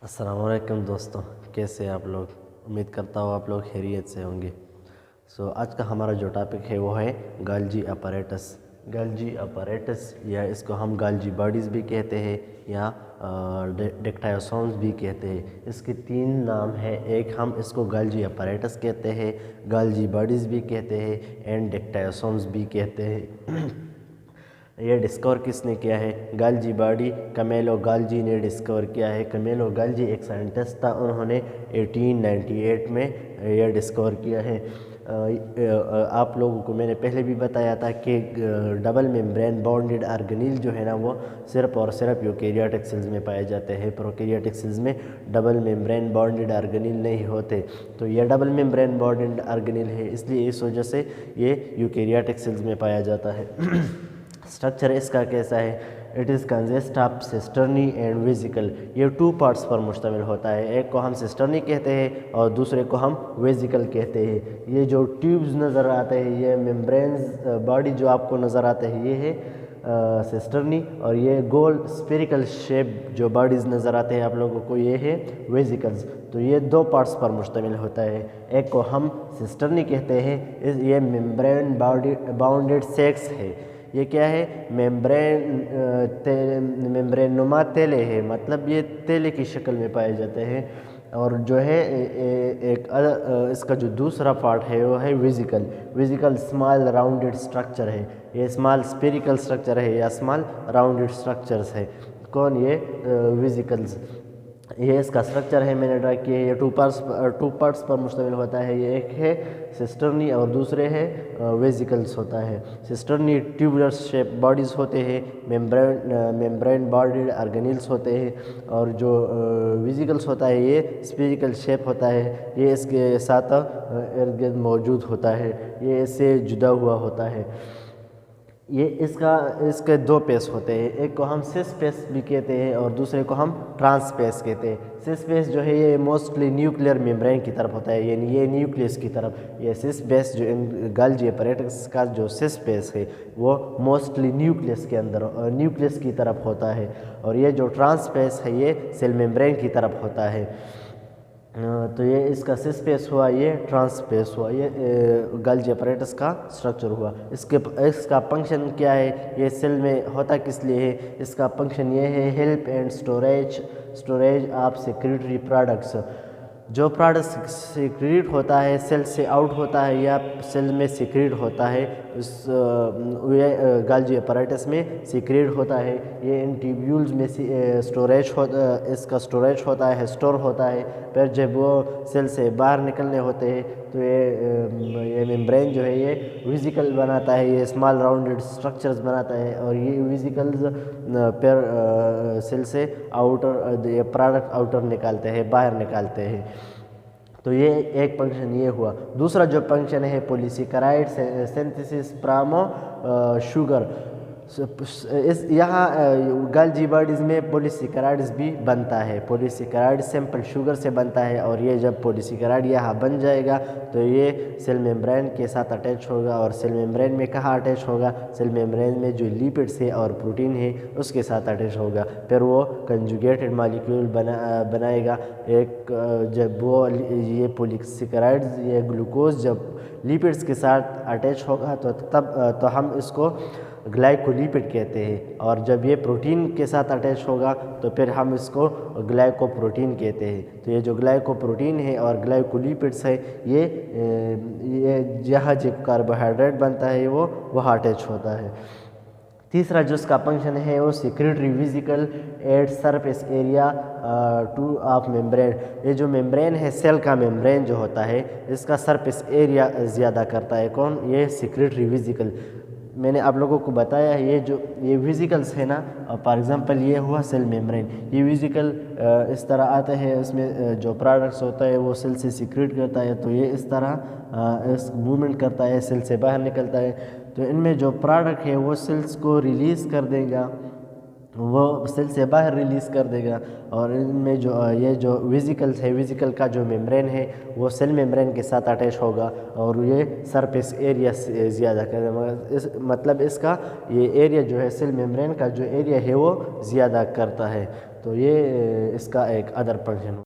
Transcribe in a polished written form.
अस्सलाम वालेकुम दोस्तों, कैसे हैं आप लोग। उम्मीद करता हूँ आप लोग खैरियत से होंगे। आज का हमारा जो टॉपिक है वो है गाल्जी अपैरेटस। गाल्जी अपैरेटस या इसको हम गाल्जी बॉडीज़ भी कहते हैं या डेक्टायोसोम्स भी कहते हैं। इसके तीन नाम हैं। एक हम इसको गाल्जी अपैरेटस कहते हैं, गाल्जी बॉडीज़ भी कहते हैं एंड डेक्टायोसोम्स भी कहते हैं। ये डिस्कवर किसने किया है? गाल्जी बॉडी कमेलो गाल्जी ने डिस्कवर किया है। कमेलो गाल्जी एक साइंटिस्ट था, उन्होंने 1898 में यह डिस्कवर किया है। आप लोगों को मैंने पहले भी बताया था कि डबल मेम्ब्रेन बॉन्डेड ऑर्गेनील जो है ना वो सिर्फ और सिर्फ यूकेरियोटिक सेल्स में पाए जाते हैं। प्रोकैरियोटिक सेल्स में डबल मेम्ब्रेन बॉन्डेड ऑर्गेनील नहीं होते। तो यह डबल मेम्ब्रेन बॉन्डेड ऑर्गेनील है, इसलिए इस वजह से ये यूकेरियोटिक सेल्स में पाया जाता है। स्ट्रक्चर इसका कैसा है? It is consist of cisternae and vesicle. ये टू पार्ट्स पर मुश्तमिल होता है। एक को हम सिस्टर्नी कहते हैं और दूसरे को हम वेसिकल कहते हैं। ये जो ट्यूब्स नज़र आते हैं, ये मेम्ब्रेन्स बॉडी जो आपको नज़र आते हैं, ये है सिस्टर्नी, और ये गोल स्फेरिकल शेप जो बॉडीज़ नज़र आते हैं आप लोगों को, ये है वेसिकल्स। तो ये दो पार्ट्स पर मुश्तमिल होता है। एक को हम सिस्टर्नी कहते हैं, ये मेम्ब्रेन बाउंडेड सेक्स है। ये क्या है? मेम्ब्रेन नुमा तेले है, मतलब ये तेले की शक्ल में पाए जाते हैं। और जो है इसका जो दूसरा पार्ट है वो है vesicle. Vesicle small rounded structure है। ये स्मॉल स्फेरिकल स्ट्रक्चर है या स्मॉल राउंडेड स्ट्रक्चर्स है। कौन? ये वेसिकल्स। ये इसका स्ट्रक्चर है, मैंने ड्रा किया है। ये टू पार्ट्स पर मुश्तमिल होता है। ये एक है सिस्टर्नी और दूसरे है वेसिकल्स होता है। सिस्टर्नी ट्यूबुलर शेप बॉडीज़ होते हैं, मेम्ब्रेन बॉडीड ऑर्गेनील्स होते हैं, और जो वेसिकल्स होता है ये स्फेरिकल शेप होता है। ये इसके साथ इर्द गिर्द मौजूद होता है, ये इससे जुदा हुआ होता है। ये इसके दो पेस होते हैं। एक को हम सिस पेस भी कहते हैं और दूसरे को हम ट्रांस पेस कहते हैं। सिस पेस जो है ये मोस्टली न्यूक्लियर मेम्ब्रेन की तरफ होता है, यानी ये न्यूक्लियस की तरफ। ये सिस पेस जो गाल्जी अपैरेटस का जो सिस पेस है वो मोस्टली न्यूक्लियस के अंदर न्यूक्लियस की तरफ होता है, और ये जो ट्रांस पेस है ये सेल मेम्ब्रेन की तरफ होता है। तो ये इसका सिस पेस हुआ, ये ट्रांस पेस हुआ, ये गाल्जी अपैरेटस का स्ट्रक्चर हुआ। इसका फंक्शन क्या है? ये सेल में होता किस लिए है? इसका फंक्शन ये है help and storage of secretary products. जो प्रोडक्ट सीक्रेट होता है, सेल से आउट होता है या सेल में सीक्रेट होता है, उस गाल्जी अपैरेटस में सीक्रेट होता है। ये इन ट्यूब्यूल्स में इसका स्टोरेज होता है, स्टोर होता है। फिर जब वो सेल से बाहर निकलने होते हैं तो ये मेम्ब्रेन जो है ये वेसिकल बनाता है, ये स्मॉल राउंडेड स्ट्रक्चर्स बनाता है, और ये वेसिकल्स फिर सेल से ये प्रोडक्ट आउटर निकालते हैं, बाहर निकालते हैं। तो ये एक फंक्शन ये हुआ। दूसरा जो फंक्शन है पॉलीसेकेराइड सिंथेसिस फ्रॉम शुगर। यहाँ गाल्जी बॉडीज़ में पॉलीसेकेराइड्स भी बनता है। पॉलीसेकेराइड सिंपल शुगर से बनता है, और ये जब पॉलीसेकेराइड यहाँ बन जाएगा तो ये सेल मेम्ब्रेन के साथ अटैच होगा। और सेल मेम्ब्रेन में कहाँ अटैच होगा? सेल मेम्ब्रेन में जो लिपिड्स है और प्रोटीन है उसके साथ अटैच होगा। फिर वो कंजुगेटेड मॉलिक्यूल बनाएगा। जब वो ये पॉलीसेकेराइड्स, ये ग्लूकोज जब लिपिड्स के साथ अटैच होगा तो हम इसको ग्लाइकोलिपिड कहते हैं, और जब ये प्रोटीन के साथ अटैच होगा तो फिर हम इसको ग्लाइकोप्रोटीन कहते हैं। तो ये जो ग्लाइकोप्रोटीन है और ग्लाइकोलिपिड्स है, ये जहाँ जब कार्बोहाइड्रेट बनता है वो वहाँ अटैच होता है। तीसरा जो इसका फंक्शन है वो secretary vesicle at surface area two of membrane. ये जो मेम्ब्रेन है, सेल का मेम्ब्रेन जो होता है, इसका सरफेस एरिया ज़्यादा करता है। कौन? ये सेक्रेटरी वेसिकल। मैंने आप लोगों को बताया ये वेसिकल्स है ना, फॉर एग्जांपल ये हुआ सेल मेम्ब्रेन। ये वेसिकल इस तरह आते हैं, इसमें जो प्रोडक्ट्स होता है वो सेल से सीक्रेट करता है, तो ये इस तरह इस मूवमेंट करता है, सेल से बाहर निकलता है। तो इनमें जो प्रोडक्ट है वो सेल्स को रिलीज़ कर देगा, وہ سیل سے باہر ریلیز کر دے گا، اور ان میں جو یہ جو ویزیکلس ہے، ویزیکل کا جو میمبرین ہے وہ سیل میمبرین کے ساتھ اٹیچ ہوگا اور یہ سرفیس ایریا زیادہ کرے گا، مطلب اس کا یہ ایریا جو ہے سیل میمبرین کا جو ایریا ہے وہ زیادہ کرتا ہے۔ تو یہ اس کا ایک ادر فنکشن